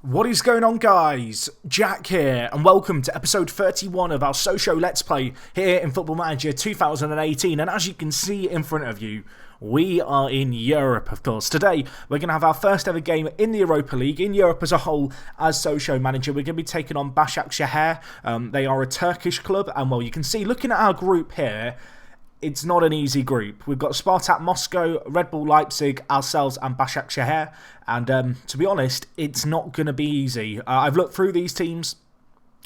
What is going on, guys? Jack here, and welcome to episode 31 of our Sochaux Let's Play here in Football Manager 2018. And as you can see in front of you, we are in Europe, of course. Today, we're going to have our first ever game in the Europa League, in Europe as a whole, as Sochaux manager. We're going to be taking on Başakşehir. They are a Turkish club, and well, you can see, looking at our group here, it's not an easy group. We've got Spartak Moscow, Red Bull Leipzig, ourselves and Başakşehir. And to be honest, it's not going to be easy. I've looked through these teams.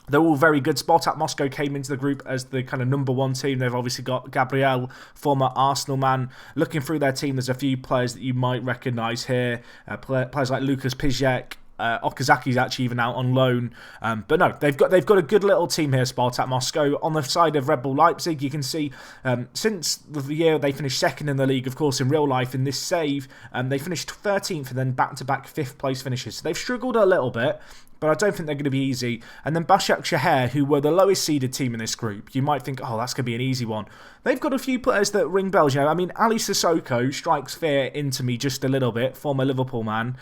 They're all very good. Spartak Moscow came into the group as the kind of number one team. They've obviously got Gabriel, former Arsenal man. Looking through their team, there's a few players that you might recognise here. Players like Lucas Pizek. Okazaki's actually even out on loan, but no, they've got a good little team here. Spartak Moscow on the side of Red Bull Leipzig. You can see since the year they finished second in the league, of course, in real life in this save, they finished 13th and then back-to-back 5th place finishes. So they've struggled a little bit, but I don't think they're going to be easy. And then Başakşehir, who were the lowest seeded team in this group, you might think, oh, that's going to be an easy one. They've got a few players that ring bells. You know, I mean, FC Sochaux strikes fear into me just a little bit, former Liverpool man.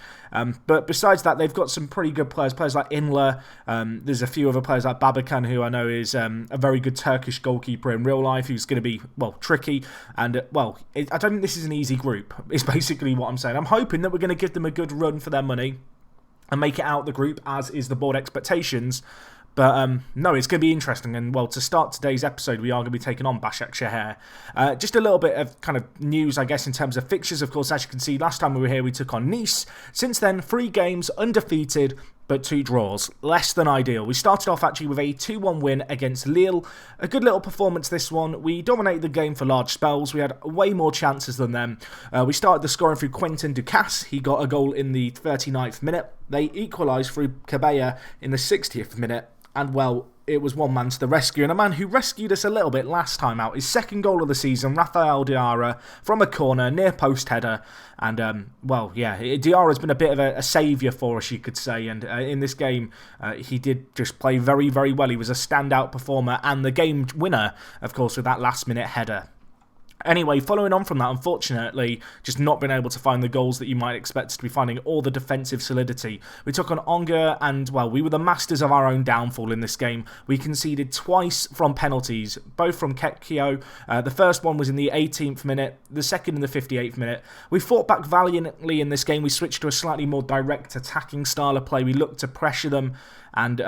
But besides that, they've got some pretty good players. Players like Inler. There's a few other players like Babakan, who I know is a very good Turkish goalkeeper in real life, who's going to be, well, tricky. And, I don't think this is an easy group, is basically what I'm saying. I'm hoping that we're going to give them a good run for their money and make it out the group, as is the board expectations. But no, it's going to be interesting. And well, to start today's episode, we are going to be taking on Başakşehir. Just a little bit of kind of news, I guess, in terms of fixtures. Of course, as you can see, last time we were here, we took on Nice. Since then, 3 games, undefeated, but 2 draws. Less than ideal. We started off actually with a 2-1 win against Lille. A good little performance, this one. We dominated the game for large spells. We had way more chances than them. We started the scoring through Quentin Ducasse. He got a goal in the 39th minute. They equalised through Cabella in the 60th minute. And, well, it was one man to the rescue. And a man who rescued us a little bit last time out. His second goal of the season, Rafael Diarra, from a corner, near post header. And, Diarra's been a bit of a saviour for us, you could say. And in this game, he did just play very, very well. He was a standout performer and the game winner, of course, with that last-minute header. Anyway, following on from that, unfortunately, just not been able to find the goals that you might expect to be finding, or the defensive solidity. We took on Ongar, and, well, we were the masters of our own downfall in this game. We conceded twice from penalties, both from Kekio. The first one was in the 18th minute, the second in the 58th minute. We fought back valiantly in this game. We switched to a slightly more direct attacking style of play. We looked to pressure them. And,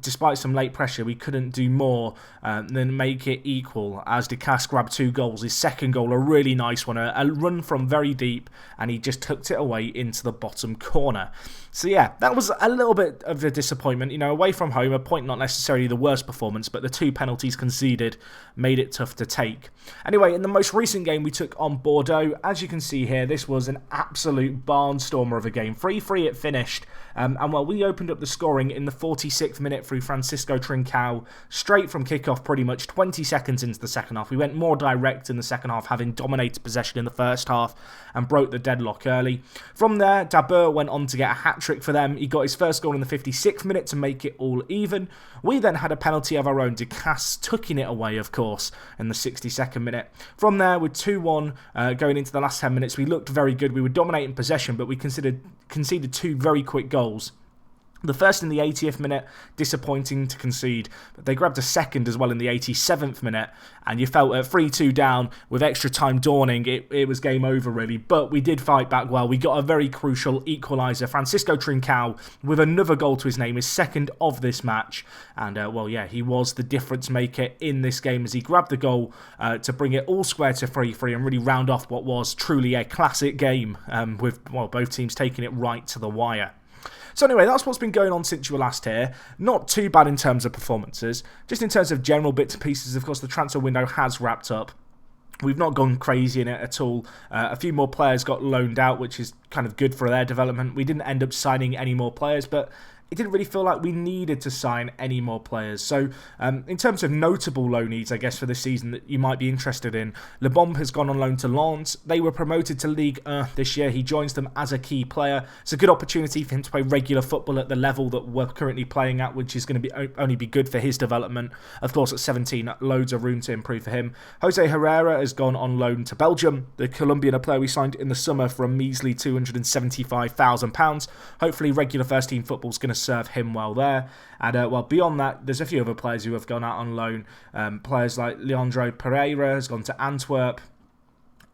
despite some late pressure, we couldn't do more than make it equal, as Ducasse grabbed 2 goals. His second goal, a really nice one, a run from very deep, and he just tucked it away into the bottom corner. So, yeah, that was a little bit of a disappointment. You know, away from home, a point not necessarily the worst performance, but the 2 penalties conceded made it tough to take. Anyway, in the most recent game, we took on Bordeaux. As you can see here, this was an absolute barnstormer of a game. 3-3 it finished. We opened up the scoring in the 46th minute through Francisco Trincao, straight from kickoff pretty much 20 seconds into the second half. We went more direct in the second half, having dominated possession in the first half and broke the deadlock early. From there, Dabur went on to get a hat-trick for them. He got his first goal in the 56th minute to make it all even. We then had a penalty of our own, Ducasse tucking it away, of course, in the 62nd minute. From there, with 2-1 going into the last 10 minutes, we looked very good. We were dominating possession, but we conceded 2 very quick goals. The first in the 80th minute, disappointing to concede, but they grabbed a second as well in the 87th minute, and you felt at 3-2 down with extra time dawning, it was game over really, but we did fight back well. We got a very crucial equaliser, Francisco Trincao, with another goal to his name, his second of this match, and he was the difference maker in this game as he grabbed the goal to bring it all square to 3-3 and really round off what was truly a classic game, with both teams taking it right to the wire. So anyway, that's what's been going on since you were last here. Not too bad in terms of performances. Just in terms of general bits and pieces, of course, the transfer window has wrapped up. We've not gone crazy in it at all. A few more players got loaned out, which is kind of good for their development. We didn't end up signing any more players, but it didn't really feel like we needed to sign any more players. So in terms of notable loan needs, I guess, for this season that you might be interested in, Le Bombe has gone on loan to Lens. They were promoted to Ligue 1 this year. He joins them as a key player. It's a good opportunity for him to play regular football at the level that we're currently playing at, which is going to only be good for his development. Of course, at 17, loads of room to improve for him. Jose Herrera has gone on loan to Belgium, the Colombian player we signed in the summer for a measly £275,000. Hopefully, regular first-team football is going to serve him well there. And well, beyond that, there's a few other players who have gone out on loan. Players like Leandro Pereira has gone to Antwerp.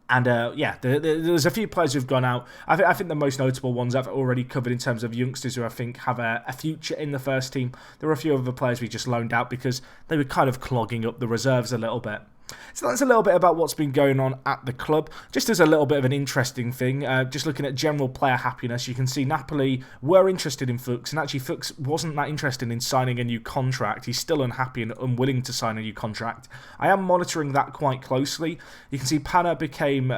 And yeah, there's a few players who've gone out. I think the most notable ones I've already covered in terms of youngsters who I think have a future in the first team. There are a few other players we just loaned out because they were kind of clogging up the reserves a little bit. So that's a little bit about what's been going on at the club. Just as a little bit of an interesting thing, just looking at general player happiness, you can see Napoli were interested in Fuchs, and actually Fuchs wasn't that interested in signing a new contract. He's still unhappy and unwilling to sign a new contract. I am monitoring that quite closely. You can see Pana became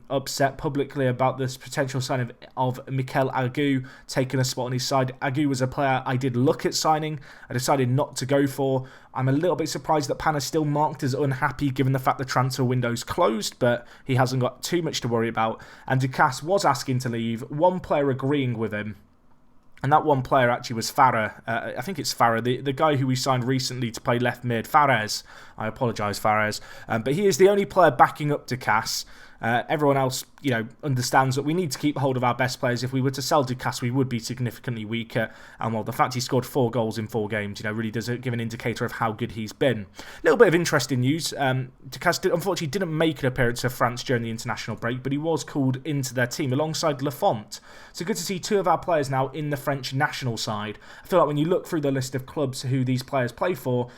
upset publicly about this potential signing of Mikel Agu taking a spot on his side. Agu was a player I did look at signing. I decided not to go for. I'm a little bit surprised that Pan is still marked as unhappy given the fact the transfer window's closed, but he hasn't got too much to worry about. And Ducasse was asking to leave, one player agreeing with him. And that one player actually was Farah. I think it's Farah, the guy who we signed recently to play left mid. Fares. I apologise, Fares. But he is the only player backing up Ducasse. Everyone else, understands that we need to keep hold of our best players. If we were to sell Ducasse, we would be significantly weaker. And well, the fact he scored 4 goals in 4 games, really does give an indicator of how good he's been. A little bit of interesting news. Ducasse unfortunately didn't make an appearance for France during the international break, but he was called into their team alongside Lafont. So good to see 2 of our players now in the French national side. I feel like when you look through the list of clubs who these players play for,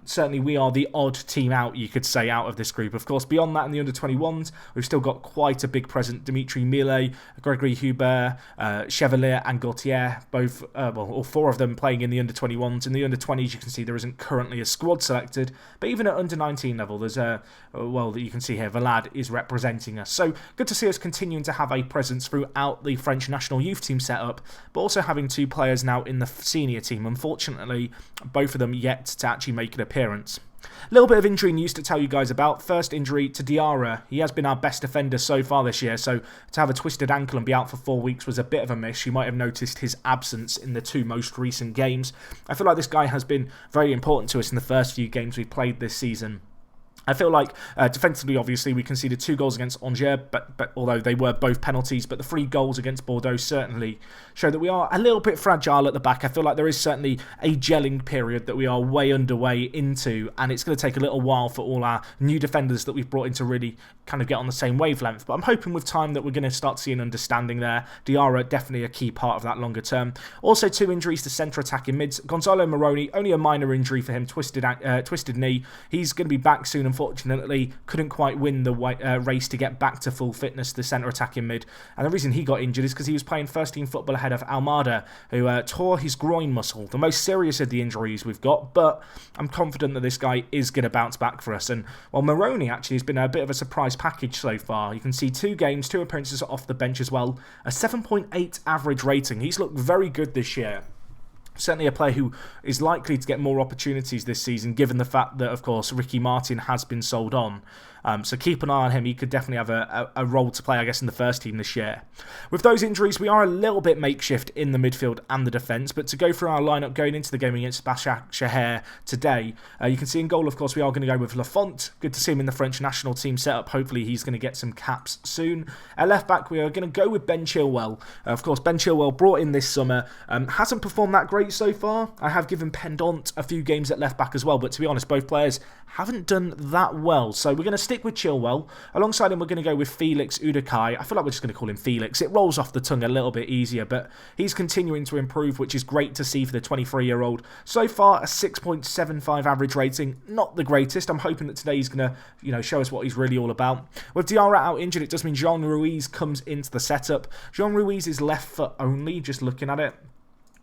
certainly we are the odd team out, you could say, out of this group. Of course, beyond that in the under-21s, we've still got quite a big present. Dimitri Millet, Gregory Hubert, Chevalier and Gauthier, both, all 4 of them playing in the under-21s. In the under-20s, you can see there isn't currently a squad selected, but even at under-19 level, there's you can see here, Vlad is representing us. So good to see us continuing to have a presence throughout the French national youth team setup, but also having 2 players now in the senior team. Unfortunately, both of them yet to actually make an appearance. A little bit of injury news to tell you guys about. First injury to Diarra. He has been our best defender so far this year, so to have a twisted ankle and be out for 4 weeks was a bit of a miss. You might have noticed his absence in the 2 most recent games. I feel like this guy has been very important to us in the first few games we've played this season. I feel like defensively, obviously, we conceded 2 goals against Angers, but although they were both penalties, but the 3 goals against Bordeaux certainly show that we are a little bit fragile at the back. I feel like there is certainly a gelling period that we are way underway into, and it's going to take a little while for all our new defenders that we've brought in to really kind of get on the same wavelength. But I'm hoping with time that we're going to start seeing understanding there. Diarra, definitely a key part of that longer term. Also, 2 injuries to centre attacking mids. Gonzalo Moroni, only a minor injury for him, twisted knee. He's going to be back soon. Unfortunately, couldn't quite win the race to get back to full fitness, the centre attacking mid. And the reason he got injured is because he was playing first team football ahead of Almada, who tore his groin muscle, the most serious of the injuries we've got. But I'm confident that this guy is going to bounce back for us. And well, Moroni actually has been a bit of a surprise package so far. You can see 2 games, 2 appearances off the bench as well. A 7.8 average rating. He's looked very good this year. Certainly a player who is likely to get more opportunities this season, given the fact that, of course, Ricky Martin has been sold on. So keep an eye on him. He could definitely have a role to play, I guess, in the first team this year. With those injuries, we are a little bit makeshift in the midfield and the defence. But to go through our lineup going into the game against Bachar today, you can see in goal, of course, we are going to go with Lafont. Good to see him in the French national team setup. Hopefully, he's going to get some caps soon. At left back, we are going to go with Ben Chilwell. Of course, Ben Chilwell brought in this summer. Hasn't performed that great so far. I have given Pendant a few games at left back as well. But to be honest, both players haven't done that well. So we're going to stick with Chilwell. Alongside him, we're going to go with Felix Udokai. I feel like we're just going to call him Felix. It rolls off the tongue a little bit easier, but he's continuing to improve, which is great to see for the 23-year-old. So far, a 6.75 average rating. Not the greatest. I'm hoping that today he's going to, show us what he's really all about. With Diarra out injured, it does mean Jean Ruiz comes into the setup. Jean Ruiz is left foot only, just looking at it.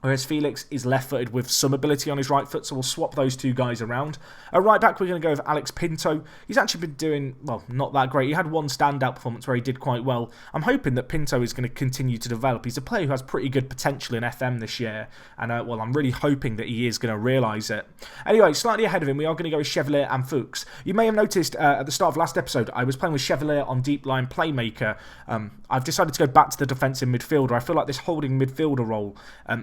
whereas Felix is left-footed with some ability on his right foot, so we'll swap those two guys around. At right back, we're going to go with Alex Pinto. He's actually been doing, well, not that great. He had one standout performance where he did quite well. I'm hoping that Pinto is going to continue to develop. He's a player who has pretty good potential in FM this year, and, well, I'm really hoping that he is going to realise it. Anyway, slightly ahead of him, we are going to go with Chevalier and Fuchs. You may have noticed at the start of last episode, I was playing with Chevalier on deep line playmaker. I've decided to go back to the defensive midfielder. I feel like this holding midfielder role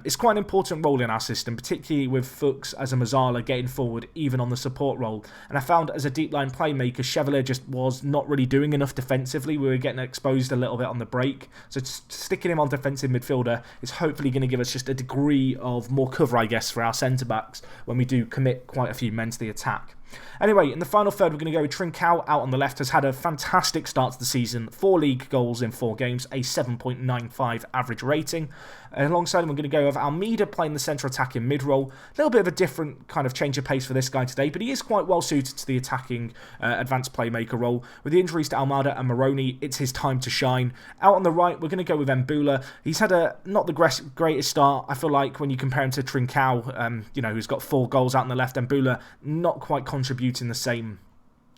is quite an important role in our system, particularly with Fuchs as a Mazzala getting forward, even on the support role. And I found as a deep line playmaker, Chevalier just was not really doing enough defensively. We were getting exposed a little bit on the break. So sticking him on defensive midfielder is hopefully going to give us just a degree of more cover, I guess, for our centre-backs when we do commit quite a few men to the attack. Anyway, in the final third, we're going to go with Trincao out on the left. Has had a fantastic start to the season. 4 league goals in 4 games, a 7.95 average rating. Alongside him, we're going to go with Almeida playing the centre attacking mid-role. A little bit of a different kind of change of pace for this guy today, but he is quite well suited to the attacking advanced playmaker role. With the injuries to Almada and Moroni, it's his time to shine. Out on the right, we're going to go with Mbula. He's had not the greatest start, I feel like, when you compare him to Trincao, who's got 4 goals out on the left. Mbula not quite contributing the same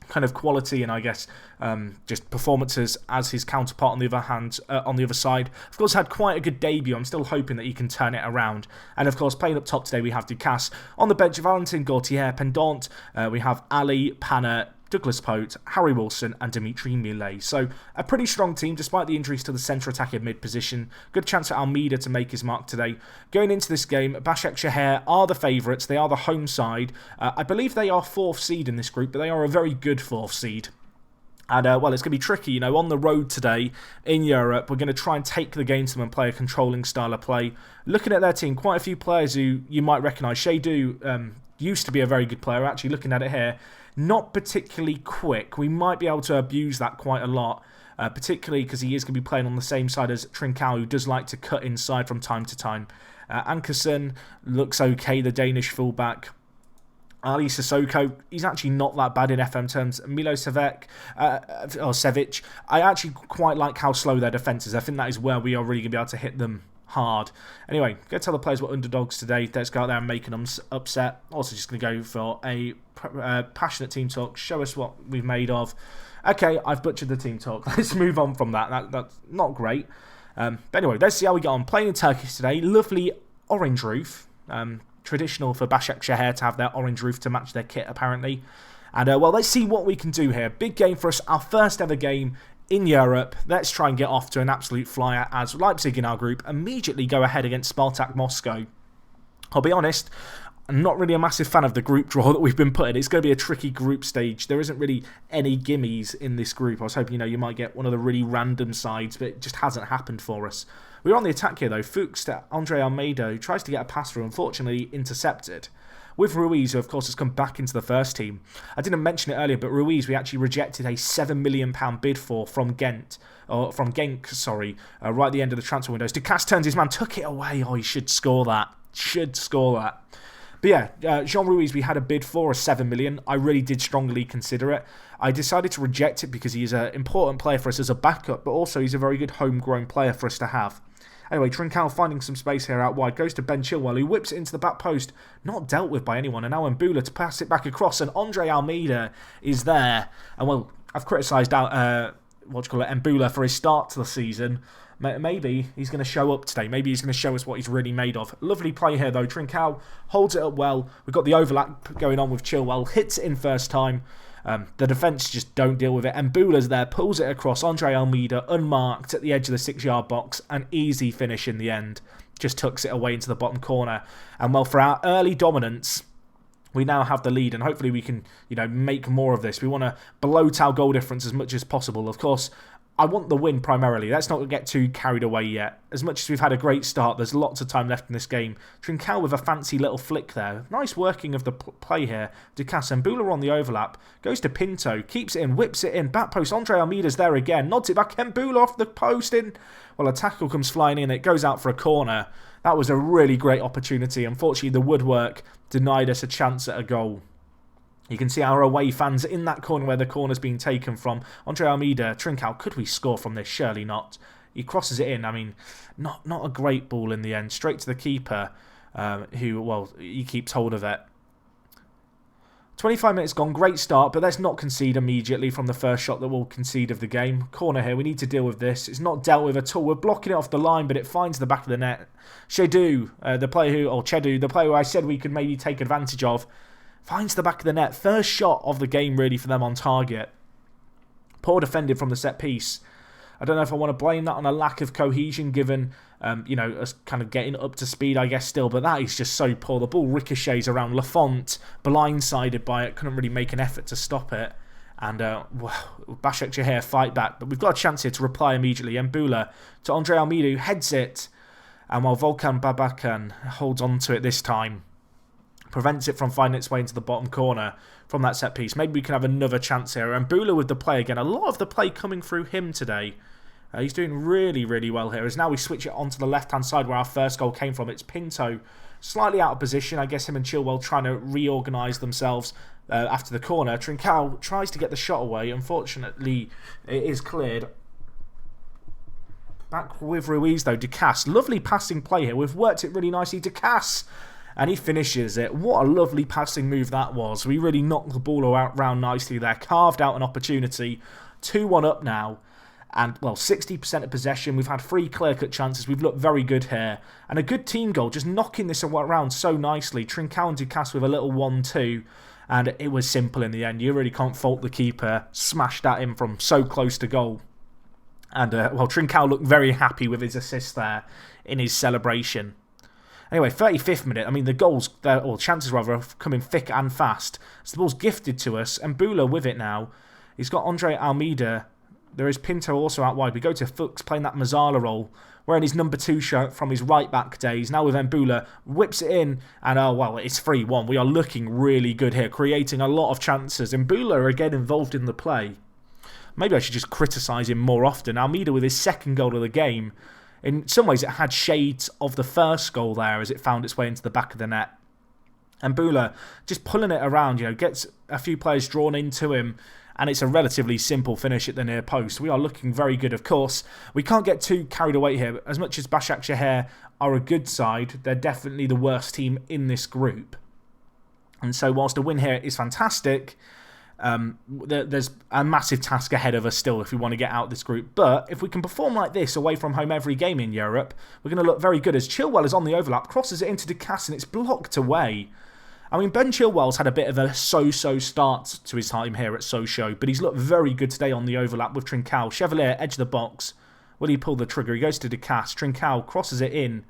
kind of quality and I guess just performances as his counterpart on the other hand, on the other side. Of course, had quite a good debut. I'm still hoping that he can turn it around. And of course, playing up top today, we have Ducasse. On the bench, Valentin Gauthier, Pendant. We have Ali, Panna, Douglas Pote, Harry Wilson and Dimitri Millet. So a pretty strong team despite the injuries to the centre attacking mid position. Good chance for Almeida to make his mark today. Going into this game, Başak Şehir are the favourites. They are the home side. I believe they are 4th seed in this group, but they are a very good 4th seed. And, well, it's going to be tricky, on the road today in Europe. We're going to try and take the game to them and play a controlling style of play. Looking at their team, quite a few players who you might recognise. Shadu used to be a very good player. Actually, looking at it here, not particularly quick. We might be able to abuse that quite a lot, particularly because he is going to be playing on the same side as Trincao, who does like to cut inside from time to time. Ankersen looks okay, the Danish fullback. Ali Sissoko, he's actually not that bad in FM terms. Milo Sevic, I actually quite like how slow their defence is. I think that is where we are really going to be able to hit them hard. Anyway, go tell the players we're underdogs today. Let's go out there and make them upset. Also just going to go for a passionate team talk. Show us what we've made of. Okay, I've butchered the team talk. Let's move on from that. That's not great. But anyway, let's see how we get on. Playing in Turkish today. Lovely orange roof. Traditional for Başak Şehir to have their orange roof to match their kit, apparently. And, well, let's see what we can do here. Big game for us. Our first ever game in Europe. Let's try and get off to an absolute flyer as Leipzig in our group immediately go ahead against Spartak Moscow. I'll be honest, I'm not really a massive fan of the group draw that we've been put in. It's going to be a tricky group stage. There isn't really any gimmies in this group. I was hoping, you might get one of the really random sides, but it just hasn't happened for us. We're on the attack here, though. Fuchs to Andre Almeida, who tries to get a pass through, unfortunately intercepted. With Ruiz, who of course has come back into the first team. I didn't mention it earlier, but Ruiz we actually rejected a £7 million bid for from Genk, right at the end of the transfer windows. Ducasse turns his man, took it away. Oh, he should score that. But yeah, Jean Ruiz we had a bid for, a £7 million. I really did strongly consider it. I decided to reject it because he's an important player for us as a backup, but also he's a very good homegrown player for us to have. Anyway, Trincao finding some space here out wide, goes to Ben Chilwell, who whips it into the back post, not dealt with by anyone, and now Mbula to pass it back across, and Andre Almeida is there. And well, I've criticised Mbula for his start to the season. Maybe he's going to show up today. Maybe he's going to show us what he's really made of. Lovely play here, though. Trincao holds it up well. We've got the overlap going on with Chilwell. Hits it in first time. The defence just don't deal with it. And Mbula's there, pulls it across. Andre Almeida, unmarked at the edge of the 6-yard box. An easy finish in the end. Just tucks it away into the bottom corner. And well, for our early dominance, we now have the lead. And hopefully we can, make more of this. We want to bloat our goal difference as much as possible. Of course, I want the win primarily. Let's not get too carried away yet. As much as we've had a great start, there's lots of time left in this game. Trincao with a fancy little flick there. Nice working of the play here. Ducasse and Mbula on the overlap. Goes to Pinto. Keeps it in. Whips it in. Back post. Andre Almeida's there again. Nods it back. Mbula off the post in. Well, a tackle comes flying in. It goes out for a corner. That was a really great opportunity. Unfortunately, the woodwork denied us a chance at a goal. You can see our away fans in that corner where the corner's being taken from. Andre Almeida, Trincao, could we score from this? Surely not. He crosses it in. I mean, not a great ball in the end. Straight to the keeper, he keeps hold of it. 25 minutes gone, great start, but let's not concede immediately from the first shot that we'll concede of the game. Corner here, we need to deal with this. It's not dealt with at all. We're blocking it off the line, but it finds the back of the net. Chedu, the player who I said we could maybe take advantage of, finds the back of the net. First shot of the game really for them on target. Poor defended from the set piece. I don't know if I want to blame that on a lack of cohesion given, us kind of getting up to speed, I guess, still. But that is just so poor. The ball ricochets around. Lafont, blindsided by it, couldn't really make an effort to stop it. And Başakşehir fight back. But we've got a chance here to reply immediately. Mbula to Andre Almeida, who heads it. And while Volkan Babakan holds on to it this time, prevents it from finding its way into the bottom corner from that set piece. Maybe we can have another chance here. And Mbula with the play again. A lot of the play coming through him today. He's doing really, really well here. As now we switch it onto the left-hand side where our first goal came from. It's Pinto, slightly out of position. I guess him and Chilwell trying to reorganise themselves after the corner. Trincao tries to get the shot away. Unfortunately, it is cleared. Back with Ruiz though. Ducasse, lovely passing play here. We've worked it really nicely. Ducasse, and he finishes it. What a lovely passing move that was. We really knocked the ball around nicely there. Carved out an opportunity. 2-1 up now. And, 60% of possession. We've had 3 clear-cut chances. We've looked very good here. And a good team goal, just knocking this around so nicely. Trincao and Ducasse with a little 1-2. And it was simple in the end. You really can't fault the keeper. Smashed at him from so close to goal. And, Trincao looked very happy with his assist there in his celebration. Anyway, 35th minute. I mean, the chances rather, are coming thick and fast. So the ball's gifted to us. And Mbula with it now. He's got Andre Almeida. There is Pinto also out wide. We go to Fuchs playing that Mazzala role, wearing his number 2 shirt from his right-back days. Now with Mbula, whips it in, and it's 3-1. We are looking really good here, creating a lot of chances. Mbula again involved in the play. Maybe I should just criticise him more often. Almeida with his second goal of the game. In some ways, it had shades of the first goal there as it found its way into the back of the net. Mbula just pulling it around, gets a few players drawn into him. And it's a relatively simple finish at the near post. We are looking very good, of course. We can't get too carried away here. As much as Başakşehir are a good side, they're definitely the worst team in this group. And so whilst a win here is fantastic, there's a massive task ahead of us still if we want to get out of this group. But if we can perform like this away from home every game in Europe, we're going to look very good. As Chilwell is on the overlap, crosses it into Ducasse and it's blocked away. I mean, Ben Chilwell's had a bit of a so-so start to his time here at Sochaux, but he's looked very good today on the overlap with Trincao. Chevalier, edge of the box. Will he pull the trigger? He goes to Ducasse. Trincao crosses it in.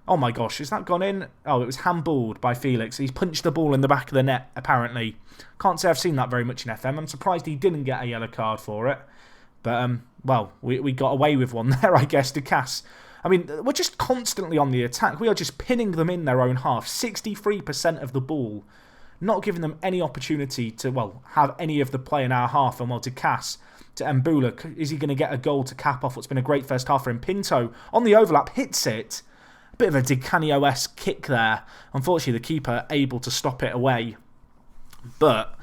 Oh my gosh, has that gone in? Oh, it was handballed by Felix. He's punched the ball in the back of the net, apparently. Can't say I've seen that very much in FM. I'm surprised he didn't get a yellow card for it. But, we got away with one there, I guess, Ducasse. I mean, we're just constantly on the attack. We are just pinning them in their own half. 63% of the ball. Not giving them any opportunity to, have any of the play in our half. And, Ducasse to Mbula. Is he going to get a goal to cap off what's been a great first half for him? Pinto, on the overlap, hits it. A bit of a Di Canio-esque kick there. Unfortunately, the keeper able to stop it away. But,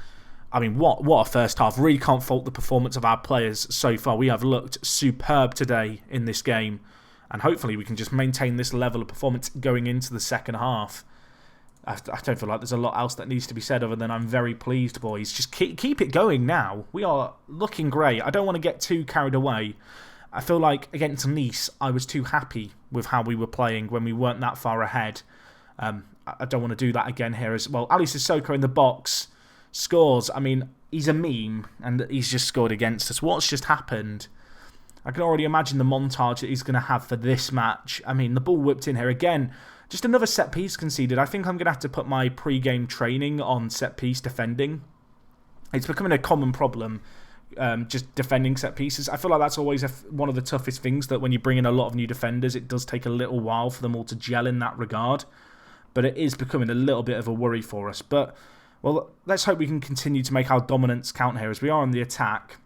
I mean, what a first half. Really can't fault the performance of our players so far. We have looked superb today in this game. And hopefully we can just maintain this level of performance going into the second half. I don't feel like there's a lot else that needs to be said other than I'm very pleased, boys. Just keep it going now. We are looking great. I don't want to get too carried away. I feel like against Nice, I was too happy with how we were playing when we weren't that far ahead. I don't want to do that again here as well. Ali Sissoko in the box scores. I mean, he's a meme and he's just scored against us. What's just happened? I can already imagine the montage that he's going to have for this match. I mean, the ball whipped in here again. Just another set piece conceded. I think I'm going to have to put my pre-game training on set piece defending. It's becoming a common problem, just defending set pieces. I feel like that's always one of the toughest things, that when you bring in a lot of new defenders, it does take a little while for them all to gel in that regard. But it is becoming a little bit of a worry for us. But, let's hope we can continue to make our dominance count here as we are on the attack.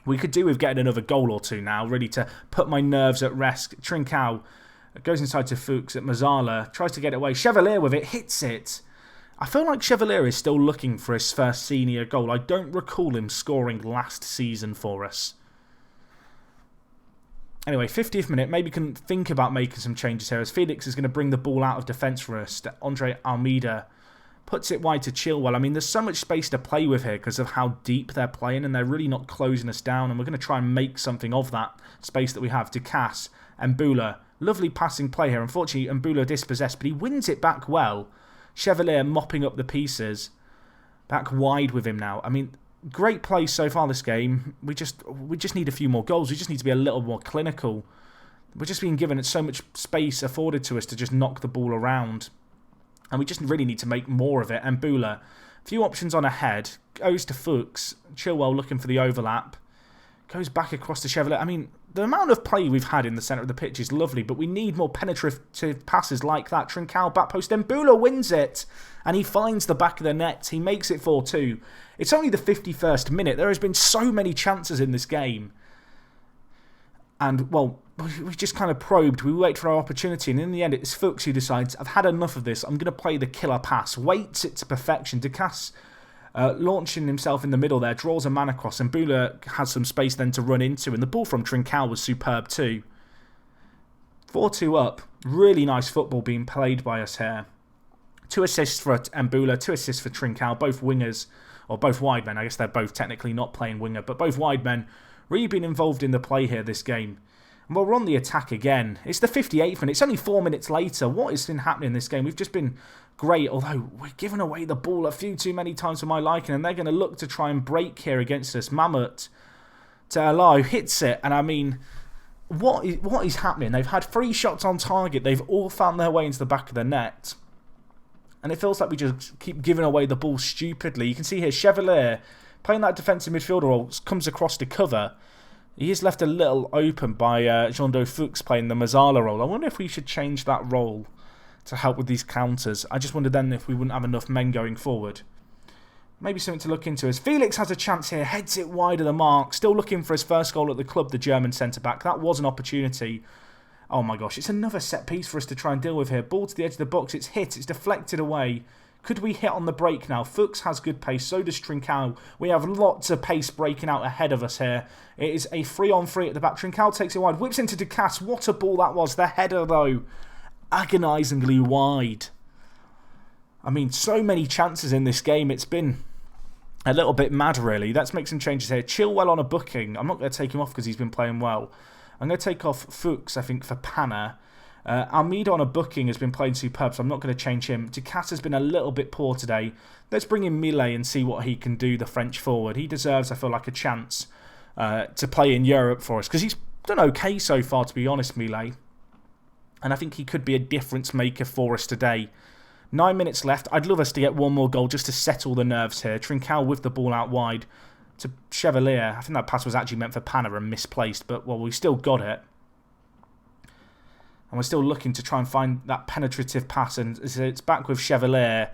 We could do with getting another goal or two now, really, to put my nerves at rest. Trincao goes inside to Fuchs at Mazzala, tries to get it away. Chevalier with it, hits it. I feel like Chevalier is still looking for his first senior goal. I don't recall him scoring last season for us. Anyway, 50th minute, maybe can think about making some changes here as Felix is going to bring the ball out of defence for us. Andre Almeida puts it wide to Chilwell. I mean, there's so much space to play with here because of how deep they're playing, and they're really not closing us down, and we're going to try and make something of that space that we have. Ducasse and Mbula. Lovely passing play here. Unfortunately, Mbula dispossessed, but he wins it back well. Chevalier mopping up the pieces. Back wide with him now. I mean, great play so far this game. We just need a few more goals. We just need to be a little more clinical. We're just being given so much space afforded to us to just knock the ball around. And we just really need to make more of it. And Mbula, a few options on ahead. Goes to Fuchs. Chilwell looking for the overlap. Goes back across to Chevalier. I mean, the amount of play we've had in the centre of the pitch is lovely, but we need more penetrative passes like that. Trincao back post. Then Mbula wins it, and he finds the back of the net. He makes it 4-2. It's only the 51st minute. There has been so many chances in this game. And, well, we just kind of probed. We wait for our opportunity, and in the end, it's Fuchs who decides, I've had enough of this. I'm going to play the killer pass. Waits it to perfection. Ducasse launching himself in the middle there, draws a man across, and Mbula has some space then to run into, and the ball from Trincao was superb too. 4-2 up. Really nice football being played by us here. 2 assists for Mbula, 2 assists for Trincao, both wingers, or both wide men. I guess they're both technically not playing winger, but both wide men really been involved in the play here this game. And we're on the attack again. It's the 58th minute. It's only 4 minutes later. What has been happening in this game? We've just been great, although we're giving away the ball a few too many times for my liking, and they're going to look to try and break here against us. Mamut to Alao hits it, and I mean, what is happening? They've had 3 shots on target. They've all found their way into the back of the net, and it feels like we just keep giving away the ball stupidly. You can see here Chevalier playing that defensive midfielder role, comes across to cover. He is left a little open by Jean-Do Fuchs playing the Mazzala role. I wonder if we should change that role to help with these counters. I just wondered then if we wouldn't have enough men going forward. Maybe something to look into as Felix has a chance here, heads it wide of the mark, still looking for his first goal at the club, the German centre-back. That was an opportunity. Oh my gosh, it's another set piece for us to try and deal with here. Ball to the edge of the box, it's hit, it's deflected away. Could we hit on the break now? Fuchs has good pace, so does Trincao. We have lots of pace breaking out ahead of us here. It is a 3-on-3 at the back. Trincao takes it wide, whips into Ducasse. What a ball that was. The header though, agonisingly wide. I mean, so many chances in this game. It's been a little bit mad, really. Let's make some changes here. Chilwell on a booking. I'm not going to take him off because he's been playing well. I'm going to take off Fuchs, I think, for Panna. Almeida on a booking has been playing superb, so I'm not going to change him. Ducasse has been a little bit poor today. Let's bring in Millet and see what he can do, the French forward. He deserves, I feel like, a chance to play in Europe for us, because he's done okay so far, to be honest, Millet. And I think he could be a difference maker for us today. 9 minutes left. I'd love us to get one more goal just to settle the nerves here. Trincao with the ball out wide to Chevalier. I think that pass was actually meant for Panna and misplaced, but well, we still got it. And we're still looking to try and find that penetrative pass, and it's back with Chevalier.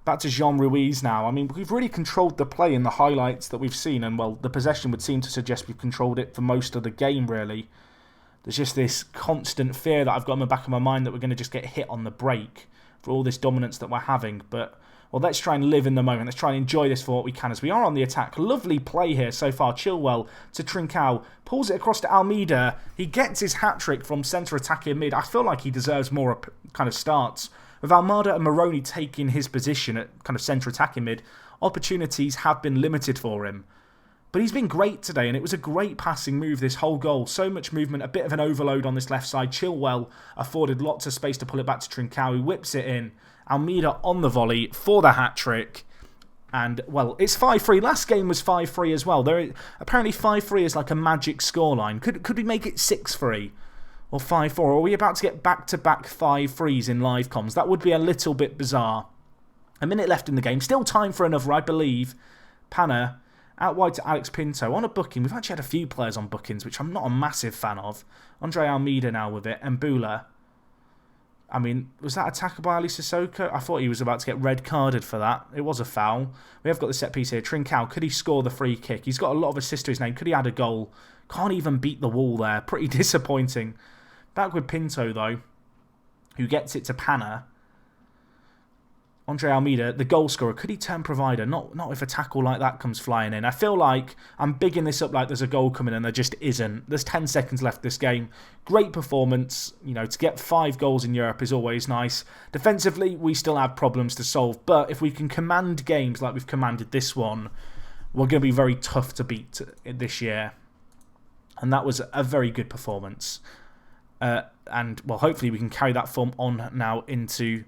Back to Jean Ruiz now. I mean, we've really controlled the play in the highlights that we've seen, and well, the possession would seem to suggest we've controlled it for most of the game, really. There's just this constant fear that I've got in the back of my mind that we're going to just get hit on the break for all this dominance that we're having. But, well, let's try and live in the moment. Let's try and enjoy this for what we can as we are on the attack. Lovely play here so far. Chilwell to Trincao. Pulls it across to Almeida. He gets his hat-trick from centre attacking mid. I feel like he deserves more kind of starts. With Almada and Moroni taking his position at kind of centre attacking mid, opportunities have been limited for him. But he's been great today, and it was a great passing move, this whole goal. So much movement, a bit of an overload on this left side. Chilwell afforded lots of space to pull it back to Trincao. He whips it in. Almeida on the volley for the hat-trick. And, well, it's 5-3. Last game was 5-3 as well. Apparently 5-3 is like a magic scoreline. Could we make it 6-3 or 5-4? Or are we about to get back-to-back 5-3s in live comms? That would be a little bit bizarre. A minute left in the game. Still time for another, I believe. Panna out wide to Alex Pinto. On a booking, we've actually had a few players on bookings, which I'm not a massive fan of. Andre Almeida now with it. And Mbula. I mean, was that a tackle by FC Sochaux? I thought he was about to get red carded for that. It was a foul. We have got the set piece here. Trincao, could he score the free kick? He's got a lot of assists to his name. Could he add a goal? Can't even beat the wall there. Pretty disappointing. Back with Pinto, though, who gets it to Panna. Andre Almeida, the goal scorer, could he turn provider? Not if a tackle like that comes flying in. I feel like I'm bigging this up like there's a goal coming and there just isn't. There's 10 seconds left this game. Great performance. You know, to get 5 goals in Europe is always nice. Defensively, we still have problems to solve. But if we can command games like we've commanded this one, we're going to be very tough to beat this year. And that was a very good performance. And, well, hopefully we can carry that form on now into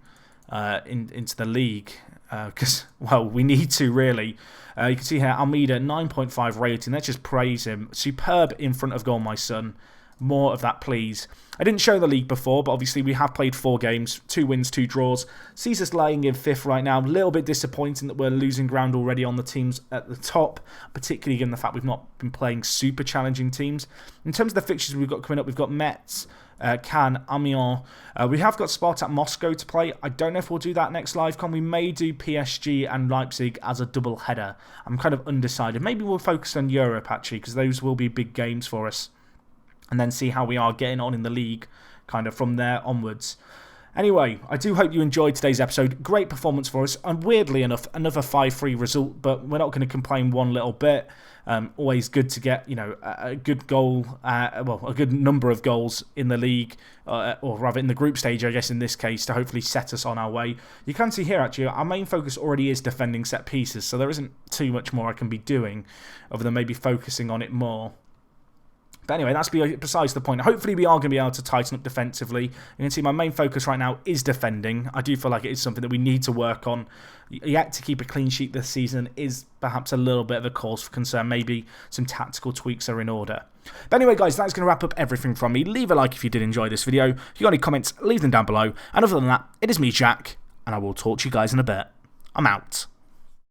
the league, because well, we need to really. You can see here Almeida 9.5 rating. Let's just praise him. Superb in front of goal, my son. More of that, please. I didn't show the league before, but obviously we have played 4 games, 2 wins, 2 draws. Sees us laying in 5th right now. A little bit disappointing that we're losing ground already on the teams at the top, particularly given the fact we've not been playing super challenging teams. In terms of the fixtures we've got coming up, we've got Metz, Cannes, Amiens. We have got Spartak Moscow to play. I don't know if we'll do that next LiveCon. We may do PSG and Leipzig as a double header. I'm kind of undecided. Maybe we'll focus on Europe, actually, because those will be big games for us. And then see how we are getting on in the league, kind of from there onwards. Anyway, I do hope you enjoyed today's episode. Great performance for us. And weirdly enough, another 5-3 result, but we're not going to complain one little bit. Always good to get, you know, a good goal, well, a good number of goals in the league, or rather in the group stage, I guess, in this case, to hopefully set us on our way. You can see here, actually, our main focus already is defending set pieces, so there isn't too much more I can be doing other than maybe focusing on it more. But anyway, that's besides the point. Hopefully we are going to be able to tighten up defensively. You can see my main focus right now is defending. I do feel like it is something that we need to work on. Yet to keep a clean sheet this season is perhaps a little bit of a cause for concern. Maybe some tactical tweaks are in order. But anyway, guys, that's going to wrap up everything from me. Leave a like if you did enjoy this video. If you got any comments, leave them down below. And other than that, it is me, Jack, and I will talk to you guys in a bit. I'm out.